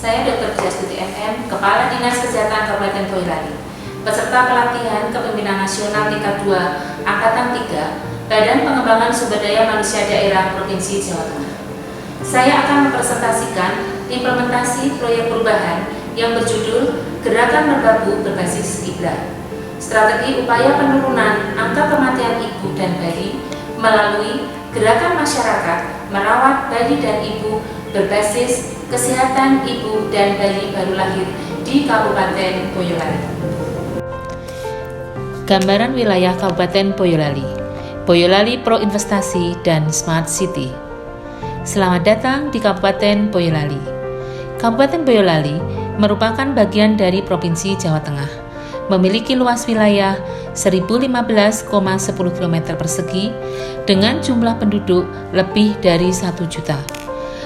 Saya Dr. Pujastuti MM, Kepala Dinas Kesehatan Kabupaten Boyolali, peserta pelatihan Kepemimpinan Nasional tingkat 2 Angkatan 3 Badan Pengembangan Sumber Daya Manusia Daerah Provinsi Jawa Tengah. Saya akan mempresentasikan implementasi proyek perubahan yang berjudul Gerakan Merbabu Berbasis Kiblat, strategi upaya penurunan angka kematian ibu dan bayi melalui gerakan masyarakat merawat bayi dan ibu berbasis kesehatan ibu dan bayi baru lahir di Kabupaten Boyolali. Gambaran wilayah Kabupaten Boyolali. Boyolali Pro Investasi dan Smart City. Selamat datang di Kabupaten Boyolali. Kabupaten Boyolali merupakan bagian dari Provinsi Jawa Tengah. Memiliki luas wilayah 1015,10 km persegi dengan jumlah penduduk lebih dari 1 juta.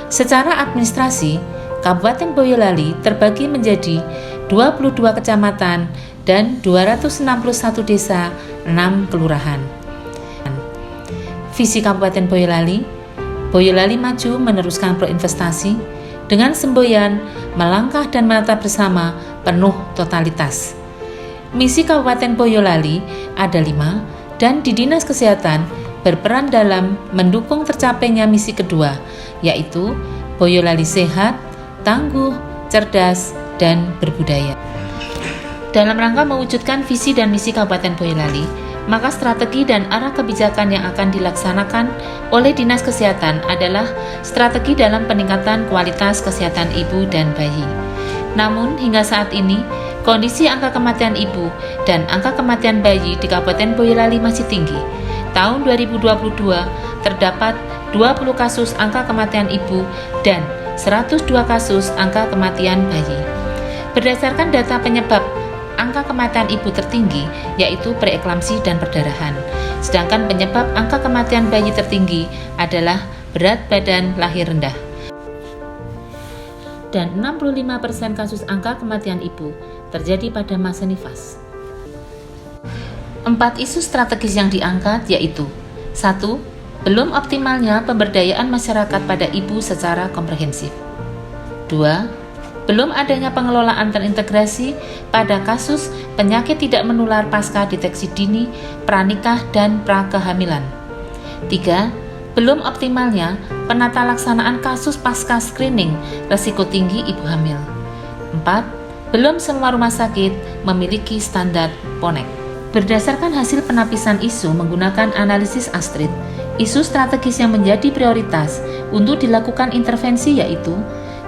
Secara administrasi, Kabupaten Boyolali terbagi menjadi 22 kecamatan dan 261 desa, 6 kelurahan. Visi Kabupaten Boyolali, Boyolali maju meneruskan proinvestasi dengan semboyan melangkah dan menatap bersama penuh totalitas. Misi Kabupaten Boyolali ada 5 dan di Dinas Kesehatan berperan dalam mendukung tercapainya misi kedua, yaitu Boyolali sehat, tangguh, cerdas, dan berbudaya. Dalam rangka mewujudkan visi dan misi Kabupaten Boyolali, maka strategi dan arah kebijakan yang akan dilaksanakan oleh Dinas Kesehatan adalah strategi dalam peningkatan kualitas kesehatan ibu dan bayi. Namun hingga saat ini, kondisi angka kematian ibu dan angka kematian bayi di Kabupaten Boyolali masih tinggi. Tahun 2022 terdapat 20 kasus angka kematian ibu dan 102 kasus angka kematian bayi. Berdasarkan data penyebab angka kematian ibu tertinggi yaitu preeklamsi dan perdarahan, sedangkan penyebab angka kematian bayi tertinggi adalah berat badan lahir rendah. Dan 65% kasus angka kematian ibu terjadi pada masa nifas. 4 isu strategis yang diangkat yaitu 1. Belum optimalnya pemberdayaan masyarakat pada ibu secara komprehensif. 2. Belum adanya pengelolaan terintegrasi pada kasus penyakit tidak menular pasca deteksi dini, pranikah, dan prakehamilan. 3. Belum optimalnya penata laksanaan kasus pasca screening risiko tinggi ibu hamil. 4. Belum semua rumah sakit memiliki standar PONEK. Berdasarkan hasil penapisan isu menggunakan analisis Astrid, isu strategis yang menjadi prioritas untuk dilakukan intervensi yaitu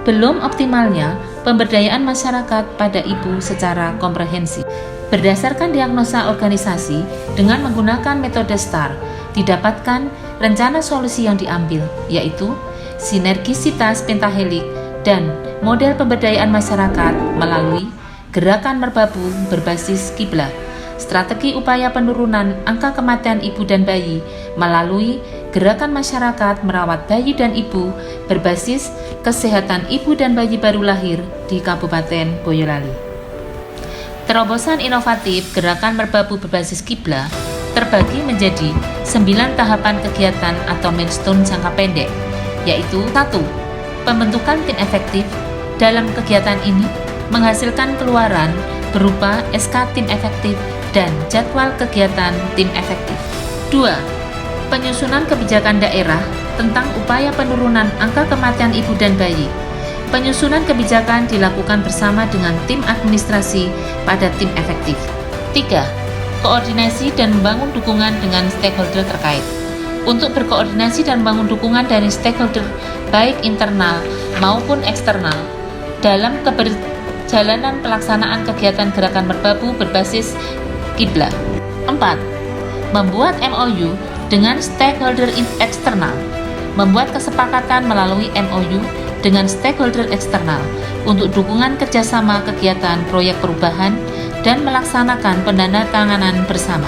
belum optimalnya pemberdayaan masyarakat pada ibu secara komprehensif. Berdasarkan diagnosa organisasi dengan menggunakan metode STAR, didapatkan rencana solusi yang diambil, yaitu sinergisitas pentahelik dan model pemberdayaan masyarakat melalui gerakan merbabu berbasis kiblat, strategi upaya penurunan angka kematian ibu dan bayi melalui gerakan masyarakat merawat bayi dan ibu berbasis kesehatan ibu dan bayi baru lahir di Kabupaten Boyolali. Terobosan inovatif gerakan merbabu berbasis kiblat terbagi menjadi 9 tahapan kegiatan atau milestone jangka pendek, yaitu 1. Pembentukan tim efektif. Dalam kegiatan ini menghasilkan keluaran berupa SK tim efektif dan jadwal kegiatan tim efektif. 2. Penyusunan kebijakan daerah tentang upaya penurunan angka kematian ibu dan bayi. Penyusunan kebijakan dilakukan bersama dengan tim administrasi pada tim efektif. 3. Koordinasi dan membangun dukungan dengan stakeholder terkait. Untuk berkoordinasi dan membangun dukungan dari stakeholder baik internal maupun eksternal dalam keberjalanan pelaksanaan kegiatan gerakan merbabu berbasis kiblat. 4. Membuat MOU dengan stakeholder eksternal. Membuat kesepakatan melalui MOU dengan stakeholder eksternal untuk dukungan kerjasama kegiatan proyek perubahan dan melaksanakan pendandatanganan bersama.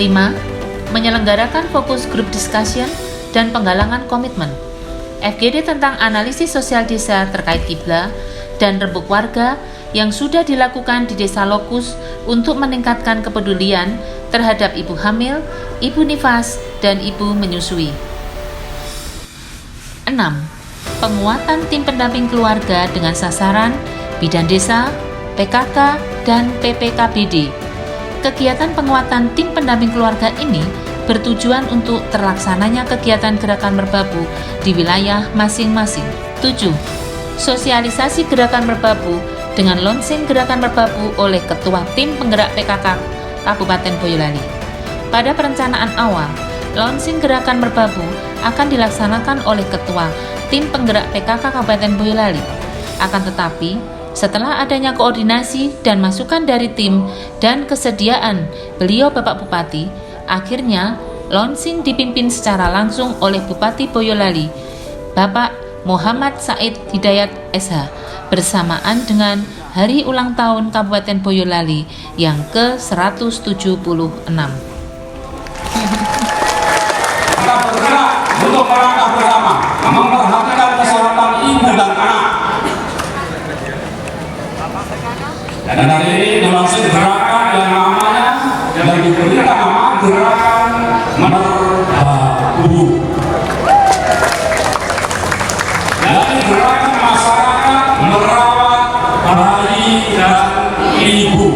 5. Menyelenggarakan fokus group discussion dan penggalangan komitmen. FGD tentang analisis sosial desa terkait kiblat dan rembuk warga yang sudah dilakukan di desa lokus untuk meningkatkan kepedulian terhadap ibu hamil, ibu nifas, dan ibu menyusui. 6. penguatan tim pendamping keluarga dengan sasaran bidan desa, PKK, dan PPKBD. Kegiatan penguatan tim pendamping keluarga ini bertujuan untuk terlaksananya kegiatan gerakan merbabu di wilayah masing-masing. 7. Sosialisasi gerakan merbabu dengan launching gerakan merbabu oleh Ketua Tim Penggerak PKK Kabupaten Boyolali. Pada perencanaan awal, launching gerakan merbabu akan dilaksanakan oleh Ketua Tim Penggerak PKK Kabupaten Boyolali. Akan tetapi, setelah adanya koordinasi dan masukan dari tim dan kesediaan beliau Bapak Bupati, akhirnya launching dipimpin secara langsung oleh Bupati Boyolali, Bapak Muhammad Said Hidayat SH, bersamaan dengan Hari Ulang Tahun Kabupaten Boyolali yang ke-176. Kita bergerak untuk merangkap bersama, memperhatikan kesehatan ibu dan anak. Dan hari ini langsung gerakan yang namanya yang diberikan nama gerakan merbabu. Dari gerakan masyarakat merawat bayi dan ibu.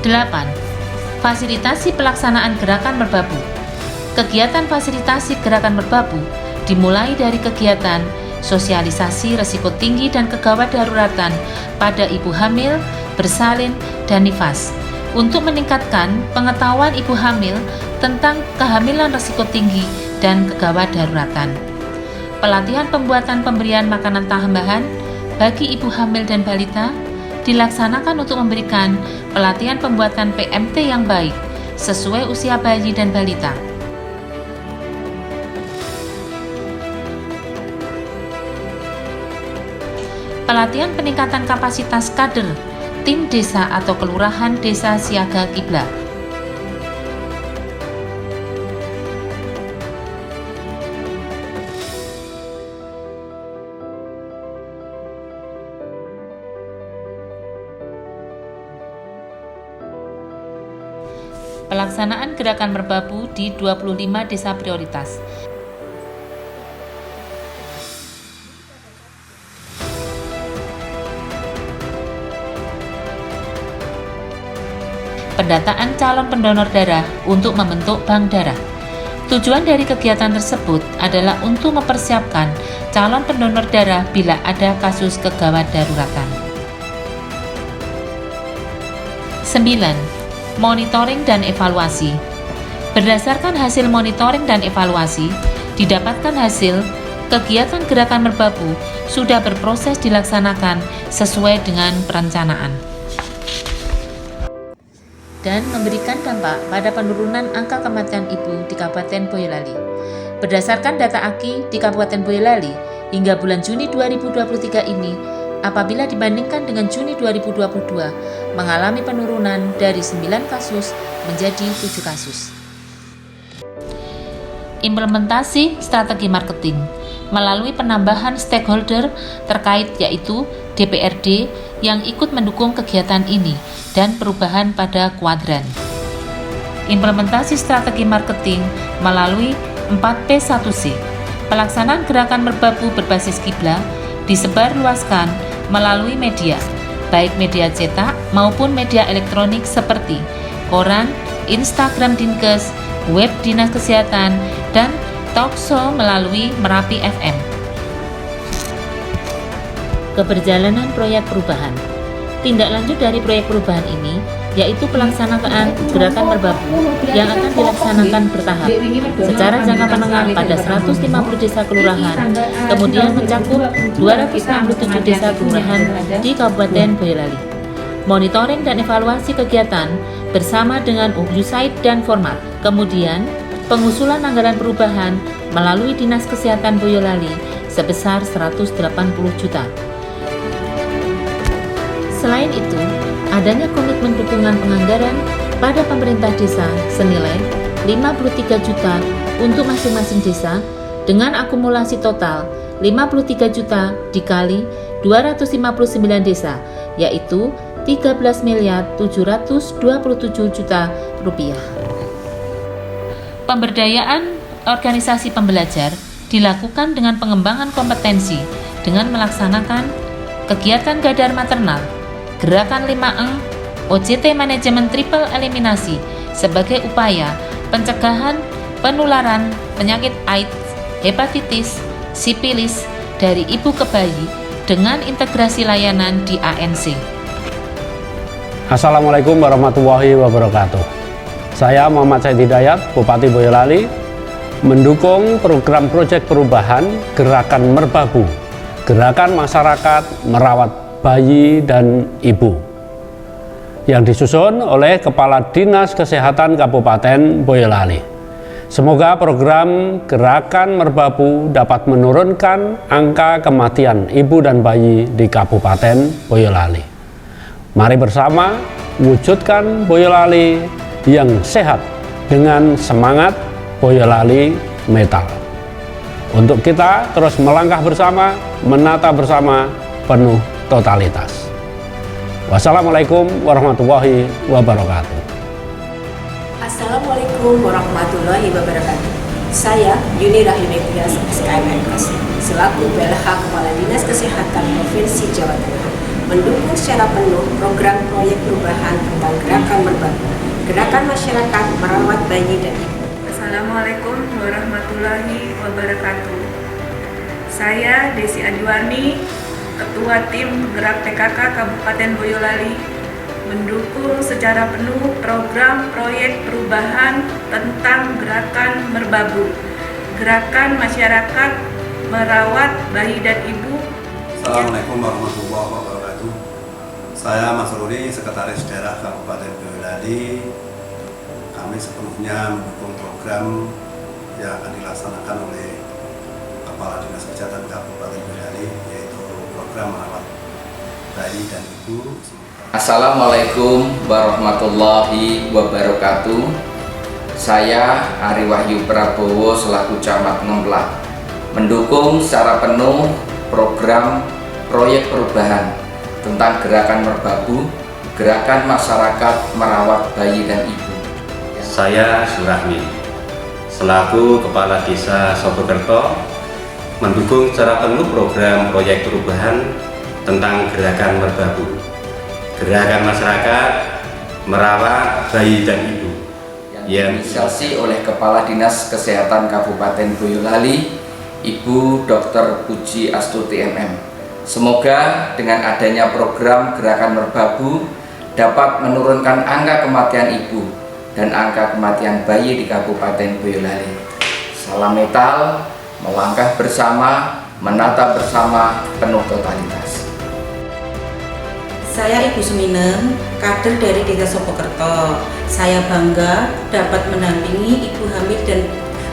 8. Fasilitasi pelaksanaan gerakan merbabu. Kegiatan fasilitasi gerakan merbabu dimulai dari kegiatan sosialisasi risiko tinggi dan kegawat daruratan pada ibu hamil, bersalin, dan nifas untuk meningkatkan pengetahuan ibu hamil tentang kehamilan risiko tinggi dan kegawat daruratan. Pelatihan pembuatan pemberian makanan tambahan bagi ibu hamil dan balita dilaksanakan untuk memberikan pelatihan pembuatan PMT yang baik sesuai usia bayi dan balita. Pelatihan peningkatan kapasitas kader tim desa atau kelurahan desa siaga kiblat. Pelaksanaan gerakan merbabu di 25 desa prioritas. Pendataan calon pendonor darah untuk membentuk bank darah. Tujuan dari kegiatan tersebut adalah untuk mempersiapkan calon pendonor darah bila ada kasus kegawat daruratan. 9. Monitoring dan evaluasi. Berdasarkan hasil monitoring dan evaluasi, didapatkan hasil kegiatan gerakan merbabu sudah berproses dilaksanakan sesuai dengan perencanaan dan memberikan dampak pada penurunan angka kematian ibu di Kabupaten Boyolali. Berdasarkan data AKI di Kabupaten Boyolali, hingga bulan Juni 2023 ini, apabila dibandingkan dengan Juni 2022, mengalami penurunan dari 9 kasus menjadi 7 kasus. Implementasi strategi marketing melalui penambahan stakeholder terkait yaitu DPRD yang ikut mendukung kegiatan ini dan perubahan pada kuadran. Implementasi strategi marketing melalui 4P1C. Pelaksanaan gerakan merbabu berbasis kiblat disebarluaskan melalui media, baik media cetak maupun media elektronik seperti koran, Instagram Dinkes, web Dinas Kesehatan, dan talkshow melalui Merapi FM. Keberjalanan proyek perubahan. Tindak lanjut dari proyek perubahan ini yaitu pelaksanaan gerakan merbabu yang akan dilaksanakan bertahap secara jangka menengah pada 150 desa kelurahan, kemudian mencakup 267 desa kelurahan di Kabupaten Boyolali. Monitoring dan evaluasi kegiatan bersama dengan USAID dan format. Kemudian, pengusulan anggaran perubahan melalui Dinas Kesehatan Boyolali sebesar 180 juta. Selain itu, adanya komitmen dukungan penganggaran pada pemerintah desa senilai 53 juta untuk masing-masing desa dengan akumulasi total 53 juta dikali 259 desa, yaitu 13.727 juta rupiah. Pemberdayaan organisasi pembelajar dilakukan dengan pengembangan kompetensi dengan melaksanakan kegiatan gadar maternal, gerakan 5 OJT manajemen triple eliminasi sebagai upaya pencegahan penularan penyakit AIDS, hepatitis, sipilis dari ibu ke bayi dengan integrasi layanan di ANC. Assalamualaikum warahmatullahi wabarakatuh. Saya Muhammad Said Hidayat, Bupati Boyolali, mendukung program proyek perubahan Gerakan Merbabu, Gerakan Masyarakat Merawat Bayi dan Ibu, yang disusun oleh Kepala Dinas Kesehatan Kabupaten Boyolali. Semoga program Gerakan Merbabu dapat menurunkan angka kematian ibu dan bayi di Kabupaten Boyolali. Mari bersama wujudkan Boyolali yang sehat dengan semangat Boyolali Metal. Untuk kita terus melangkah bersama, menata bersama penuh totalitas. Wassalamualaikum warahmatullahi wabarakatuh. Assalamualaikum warahmatullahi wabarakatuh. Saya Yuni Rahimetias SKMMS selaku BLH Kepala Dinas Kesehatan Provinsi Jawa Tengah mendukung secara penuh program proyek perubahan tentang Gerakan Merbabu, Gerakan Masyarakat Merawat Bayi dan Ibu. Assalamualaikum warahmatullahi wabarakatuh. Saya Desi Adiwarni, Ketua Tim Gerak PKK Kabupaten Boyolali, mendukung secara penuh program proyek perubahan tentang Gerakan Merbabu, Gerakan Masyarakat Merawat Bayi dan Ibu. Assalamualaikum warahmatullahi wabarakatuh. Saya Mas Ruri, Sekretaris Daerah Kabupaten Boyolali. Kami sepenuhnya mendukung program yang akan dilaksanakan oleh Kepala Dinas Kesehatan Kabupaten Boyolali, yaitu program merawat bayi dan ibu. Assalamualaikum warahmatullahi wabarakatuh. Saya Ari Wahyu Prabowo selaku Camat Ngemplak mendukung secara penuh program proyek perubahan tentang Gerakan Merbabu, Gerakan Masyarakat Merawat Bayi dan Ibu. Saya Surahmi, selaku Kepala Desa Sobokerto, mendukung secara penuh program proyek perubahan tentang Gerakan Merbabu, Gerakan Masyarakat Merawat Bayi dan Ibu, yang diinisiasi oleh Kepala Dinas Kesehatan Kabupaten Boyolali, Ibu Dr. Puji Astuti MM. Semoga dengan adanya program Gerakan Merbabu dapat menurunkan angka kematian ibu dan angka kematian bayi di Kabupaten Boyolali. Salam metal, melangkah bersama, menata bersama, penuh totalitas. Saya Ibu Suminem, kader dari Desa Sobokerto. Saya bangga dapat mendampingi ibu hamil dan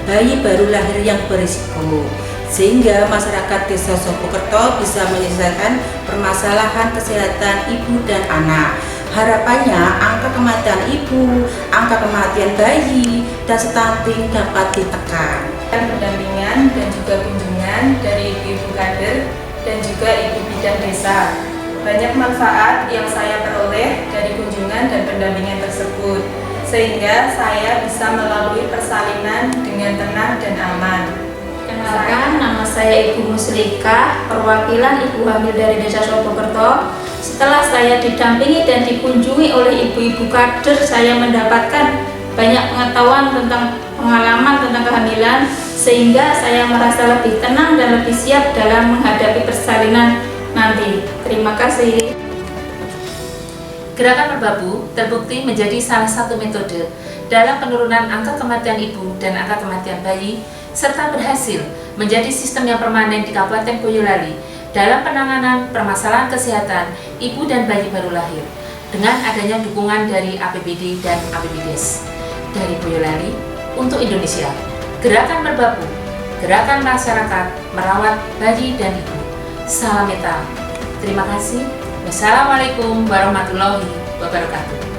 bayi baru lahir yang berisiko, sehingga masyarakat Desa Sobokerto bisa menyelesaikan permasalahan kesehatan ibu dan anak. Harapannya angka kematian ibu, angka kematian bayi, dan stunting dapat ditekan. Pendampingan dan juga kunjungan dari ibu-ibu kader dan juga ibu bidan desa. Banyak manfaat yang saya peroleh dari kunjungan dan pendampingan tersebut, sehingga saya bisa melalui persalinan dengan tenang dan aman. Kenalkan, nama saya Ibu Muslika, perwakilan ibu hamil dari Desa Sobokerto. Setelah saya didampingi dan dikunjungi oleh ibu-ibu kader, saya mendapatkan banyak pengetahuan tentang pengalaman tentang kehamilan, sehingga saya merasa lebih tenang dan lebih siap dalam menghadapi persalinan nanti. Terima kasih. Gerakan Merbabu terbukti menjadi salah satu metode dalam penurunan angka kematian ibu dan angka kematian bayi, serta berhasil menjadi sistem yang permanen di Kabupaten Boyolali dalam penanganan permasalahan kesehatan ibu dan bayi baru lahir dengan adanya dukungan dari APBD dan APBDes. Dari Boyolali untuk Indonesia, Gerakan Merbabu, Gerakan Masyarakat Merawat Bayi dan Ibu. Salam metal. Terima kasih. Wassalamualaikum warahmatullahi wabarakatuh.